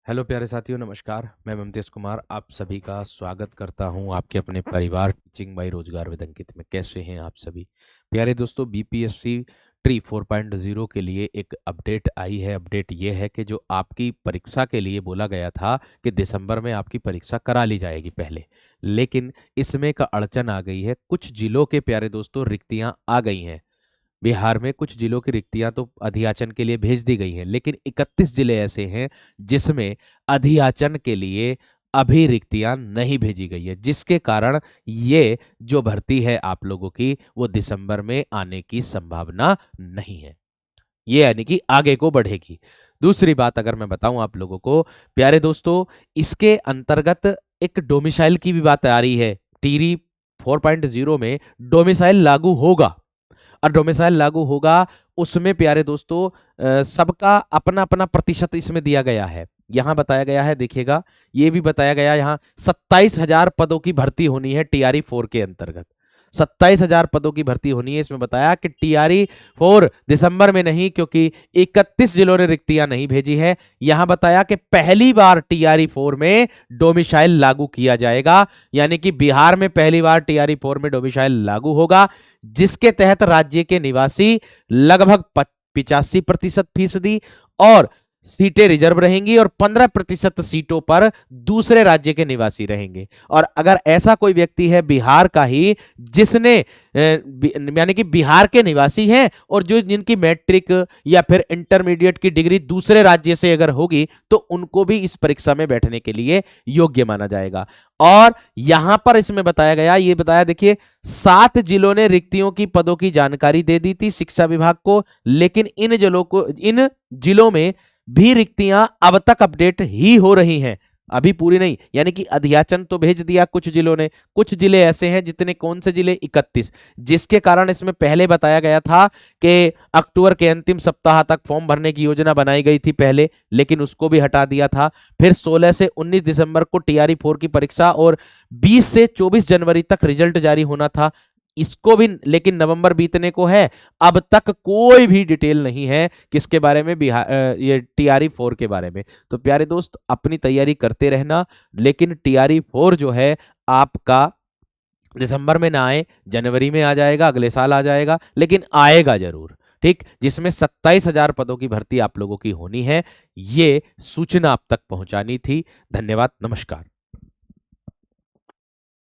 Hello प्यारे साथियों, नमस्कार। मैं ममतेज कुमार आप सभी का स्वागत करता हूं आपके अपने परिवार टीचिंग बाई रोजगार विद अंकित में। कैसे हैं आप सभी प्यारे दोस्तों? बीपीएससी ट्री 4.0 के लिए एक अपडेट आई है। अपडेट ये है कि जो आपकी परीक्षा के लिए बोला गया था कि दिसंबर में आपकी परीक्षा करा ली जाएगी पहले, लेकिन इसमें का अड़चन आ गई है। कुछ जिलों के प्यारे दोस्तों रिक्तियां आ गई हैं। बिहार में कुछ जिलों की रिक्तियां तो अधियाचन के लिए भेज दी गई हैं, लेकिन 31 जिले ऐसे हैं जिसमें अधियाचन के लिए अभी रिक्तियां नहीं भेजी गई है, जिसके कारण ये जो भर्ती है आप लोगों की वो दिसंबर में आने की संभावना नहीं है। ये यानी कि आगे को बढ़ेगी। दूसरी बात अगर मैं बताऊं आप लोगों को प्यारे दोस्तों, इसके अंतर्गत एक डोमिसाइल की भी बात आ रही है। टीरी 4.0 में डोमिसाइल लागू होगा, और डोमिसाइल लागू होगा उसमें प्यारे दोस्तों सबका अपना अपना प्रतिशत इसमें दिया गया है। यहां बताया गया है, देखिएगा, ये भी बताया गया यहाँ 27,000 पदों की भर्ती होनी है टीआरई 4 के अंतर्गत। 27,000 पदों की भर्ती होनी है। इसमें बताया कि टीआरई 4 दिसंबर में नहीं, क्योंकि 31 जिलों ने रिक्तियां नहीं भेजी है। यहां बताया कि पहली बार टीआरई 4 में डोमिसाइल लागू किया जाएगा, यानी कि बिहार में पहली बार टीआरई 4 में डोमिसाइल लागू होगा, जिसके तहत राज्य के निवासी लगभग 85% फीसदी और सीटें रिजर्व रहेंगी और 15% सीटों पर दूसरे राज्य के निवासी रहेंगे। और अगर ऐसा कोई व्यक्ति है बिहार का ही जिसने यानी कि बिहार के निवासी हैं और जो जिनकी मैट्रिक या फिर इंटरमीडिएट की डिग्री दूसरे राज्य से अगर होगी तो उनको भी इस परीक्षा में बैठने के लिए योग्य माना जाएगा। और यहां पर इसमें बताया गया, ये बताया, देखिए, 7 जिलों ने रिक्तियों की पदों की जानकारी दे दी थी शिक्षा विभाग को, लेकिन इन जिलों में भी रिक्तियां अब तक अपडेट ही हो रही हैं, अभी पूरी नहीं। यानी कि अधियाचन तो भेज दिया कुछ जिलों ने, कुछ जिले ऐसे हैं, जितने, कौन से जिले? 31, जिसके कारण इसमें पहले बताया गया था कि अक्टूबर के अंतिम सप्ताह तक फॉर्म भरने की योजना बनाई गई थी पहले, लेकिन उसको भी हटा दिया था। फिर 16 से 19 दिसंबर को टीआरई 4 की परीक्षा और 20 से 24 जनवरी तक रिजल्ट जारी होना था, इसको भी, लेकिन नवंबर बीतने को है। अब तक कोई भी डिटेल नहीं है किसके बारे में, ये टीआरई 4 के बारे में। तो प्यारे दोस्त, अपनी तैयारी करते रहना, लेकिन टीआरई 4 जो है आपका दिसंबर में ना आए, जनवरी में आ जाएगा, अगले साल आ जाएगा, लेकिन आएगा जरूर, ठीक, जिसमें 27,000 पदों की भर्ती आप लोगों की होनी है। ये सूचना आप तक पहुंचानी थी। धन्यवाद, नमस्कार।